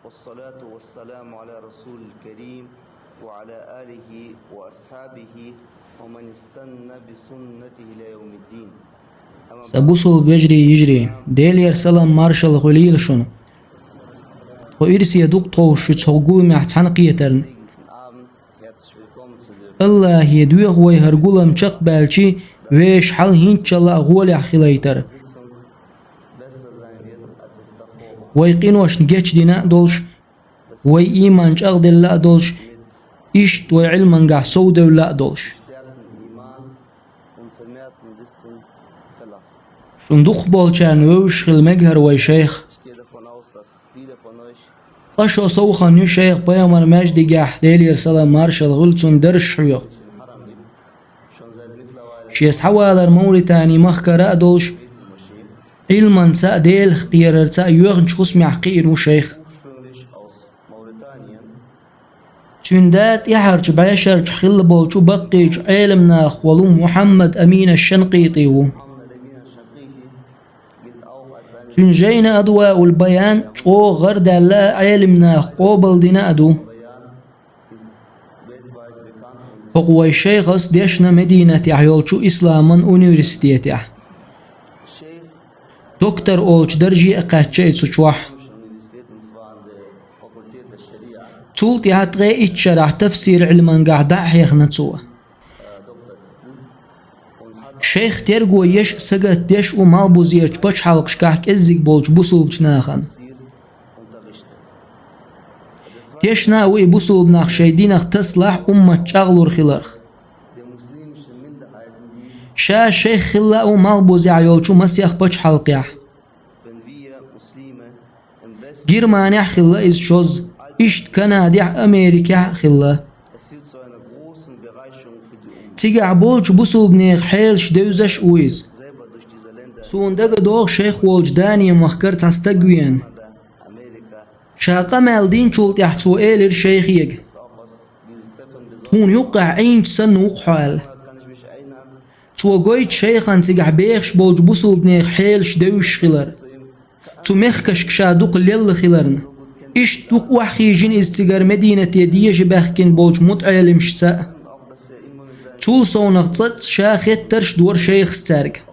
والصلاة والسلام على رسول الكريم وعلى آله وأصحابه ومن استنى بسنته إلى يوم الدين. سبوصل بيجري يجري ديلير سلام مارشال غليل شون خو إرسي يدوق طوش يتحقول مع تحنقيترن الله يدويغ ويهرقولم چق بالچي ويش حل هينچلا غولي خليتر ويقينوش نجيش دينا دولش وي إيمان چق دل لا دولش إشت وي علمان قع سودة ولا دولش شندوخ بالچان ووش خلمجهر وي شيخ أشو صوخا نيو شيخ بيامر مجدي جاح ديلير سلام مارشال غلطون درش حيوخ شيس حوالر موريتاني مخكرة دولش علمان سا ديل قيرر سا يوغن شخص معقير وشيخ تندات يحرج بعشر خل بولشو بقيج علمنا خولو محمد أمين الشنقيطي تنجينا أدواء البيان شو غرد لا علمنا قوبل دينا أدو هو الشيخ ديشنا مدينة عيولشو إسلاما أونيورسيتيته دكتور أولش درجي أقاتشي تسوح تولتي هاتغي اتشرح تفسير علمان قاعدة حيخنا تسوه شيخ تيرغو يش سقط ديش ومال بوزيرش باش حلقش كاحك ازيك بولش بوصل بجناخن ديشنا وي بوصل بناخ شيدينخ تصلح تشغلور خلارخ شا شيخ خلا ومال بوزي عيولشو مسيخ باش حلقيح جرمانيح خلا إز شوز إشت كناديح أمريكا خلا تيجع بولش بوصل بنيخ حيلش دوزش ويز سوندق دوغ شيخ والجداني مخكر تستقوين شاقا مالدين شولت يحتسو إيلر شيخ يج تون يوقع عين سنوق حال تو قويت شيخان تيجع بيخش بولش بوصل بنيخ حيلش دوش خلر تو مخكش كشادوق ليل خلرن إش دوق وحخيجين إستيقار مدينة يديش باخكين بولش متعلم شساء تول صونغ تصد شاخت ترش دور شيخ ستارك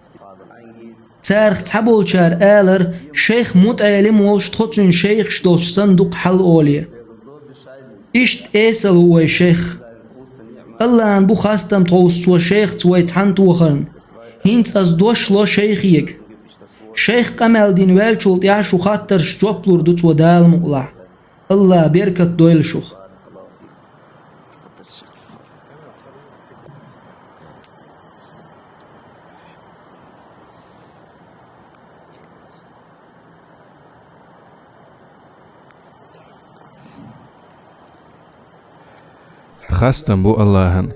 تارخ تحبول شار آلر شيخ متعلم والش تخطن شيخ شدوش صندوق حل أولي إشت إيسل هو شيخ الله أن بو خاستم توس تو شيخ توي تحن توخرن هينت از دوش لو شيخ يك شيخ قمال دين والشولت يعشو خاطر شجوبلور دو تو دال مقلع الله بيركت دويل شوخ خاستم بو اللهن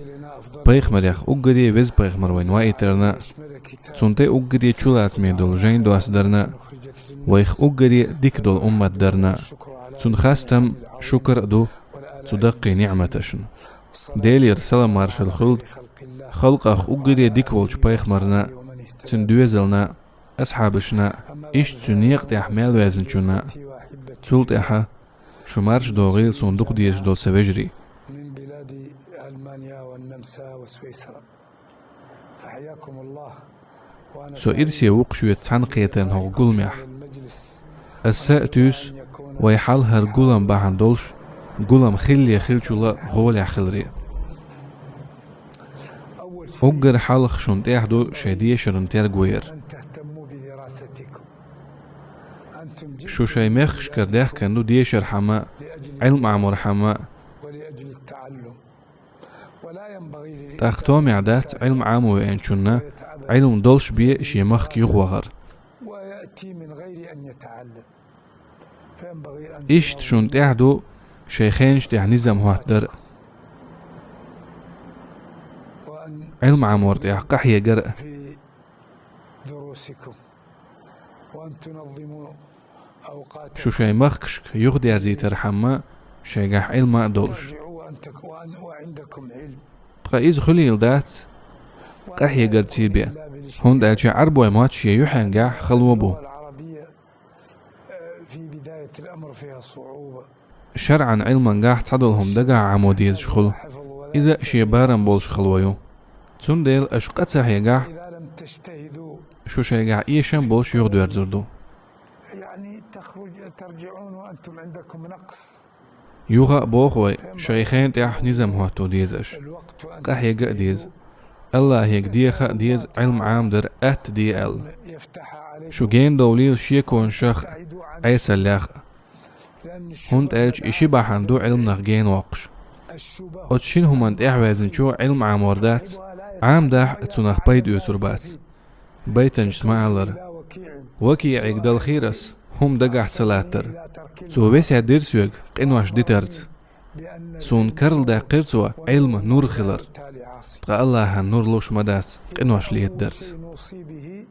بيخمر يخ أقدي وز بيخمر وين وايترنا تونتي أقدي چولات ميدول جين دواس درنا ويخ أقدي ديك دول أمت درنا تون خاستم شكر دو تدقي نعمتشن ديلير سلام مارشال خلد خلق أخ أقدي ديك والش بيخمرنا تون دوزلنا أصحابشنا إيش تونيق دي أحمال وزنشنا تولت إحا شمارش دوغيل صندوق ديش دول سويجري من بلاد ألمانيا والنمسا وسويسرا فحياكم الله سو إرسي وقشو يتعنقيتن هو قلميح السأتوس ويحال هر قلم باحن دولش قلم خلي خلشولا غولي خلري أقر حالخ شنطيح دو شادية شرنتير قوير شو شاي مخش كرداح كندو ديشر حما علم عمر حما تاختوم عدات علم عامو وإنشونا علم دولش بيه شيمخ كيغوغر إشت شون تعدو شيخينش تح نظام هوهدر علم عامور تح قحية قرأ شو شيمخش يغدي عزي ترحما شيقاح علم دولش قايز خليل دات قحية قرتي بيه هون دالشي عربو يماتشي يوحن قاح خلوبو في بداية الأمر فيها صعوبة شرعا علما قاح تعدلهم دقا عموديز شخل إذا شيبارن بولش خلويو تندل أشقت سحي قاح إذا لم تجتهدوا شو شي قاح إيشن بولش يغدو يرزردو يعني ترجعون وأنتم عندكم نقص. يوغا بوخوي شيخين تيح نزم هواتو ديزش الوقت وأن قاح يقا ديز الله هيك ديخا ديز علم عام در أت دي ال يفتح عليكم شو جين دوليل شيكون شخ تبتعدوا عن عيسى اللاخ لأن هند ألج إشي باحن دو علم نخ وقش الشبه أتشين همانت إحوازن شو علم عام وردات عام داح تسنخ بيد يسربات بيتن جسماع اللر لا وكيع وكي عقدال خيرس هم دقاح تسلاتر لا ترك سو بيسع ديرسيوك قنواش ديترت بأن سون كرل دا قرسوا علم نور خلر التالي عاصي تقى الله نور لوش مداس قنواش ليت درت نوصي به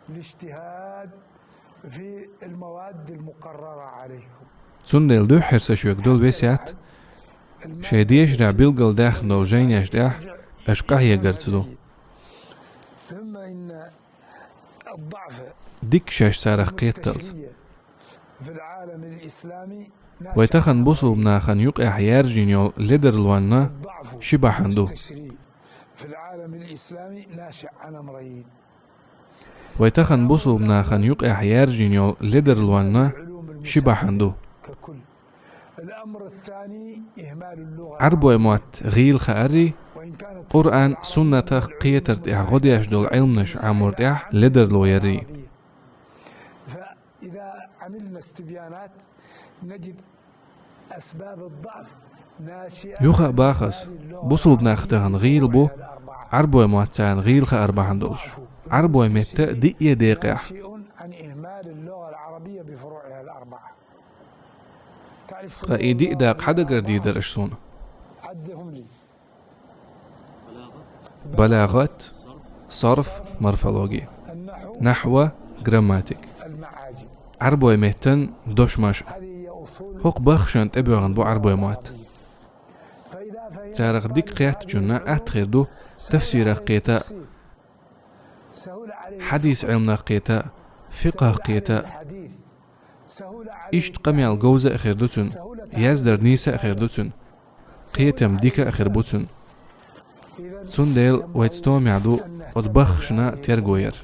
الاجتهاد في المواد المقررة عليكم. سندل دو حرسشوك دول بيسعت شيديش دا بيلقل داخل دول جينيش داح أشقاه يقرسدو ثم إن الضعف ديك شاش سارخ قيتلز في العالم الإسلامي ويتخن بوصل بناخن يقع يارجينيول لدر الوانا الضعف شباحندو في العالم الإسلامي ناشئ عن أمرين. ويتخن بوصل بناخن يقع يارجينيول لدر الوانا شباحندو ككل. الأمر الثاني إهمال اللغة عربو موات غيل خاري وإن كانت قرآن سنة قيتر تيح غديش دول علمنش عمور تيح لدر لو يري فإذا عملنا استبيانات نجد أسباب الضعف ناشئة يوخا باخس بوصل بناختهن غيل بو عربو مواتسان غيل خأربعن دولش عربو متى دي ديقع ناشئ عن إهمال اللغة العربية بفروعها الأربعة. تعرف قايدي داق حدا قردي درشسون عدهم لي. بلاغات صرف مرفلوجي النحو نحو جراماتيك المعاجم عربو مهتن دوشماش هذه هي أصول هوق بخشن تبعن بو عربو موات فإذا فهمت تارق ديك قيات جنا أتخير دو تفسير قيتا سهول عليه حديث علمنا قيتا فقه قيتا الحديث سهول عليه إيشت قمي الجوزة أخير دوتن يازدر نيسا أخير دوتن قيتم ديكا أخير بوتن إذا سندل ويتستوم يعدو أطبخشنا تيرجوير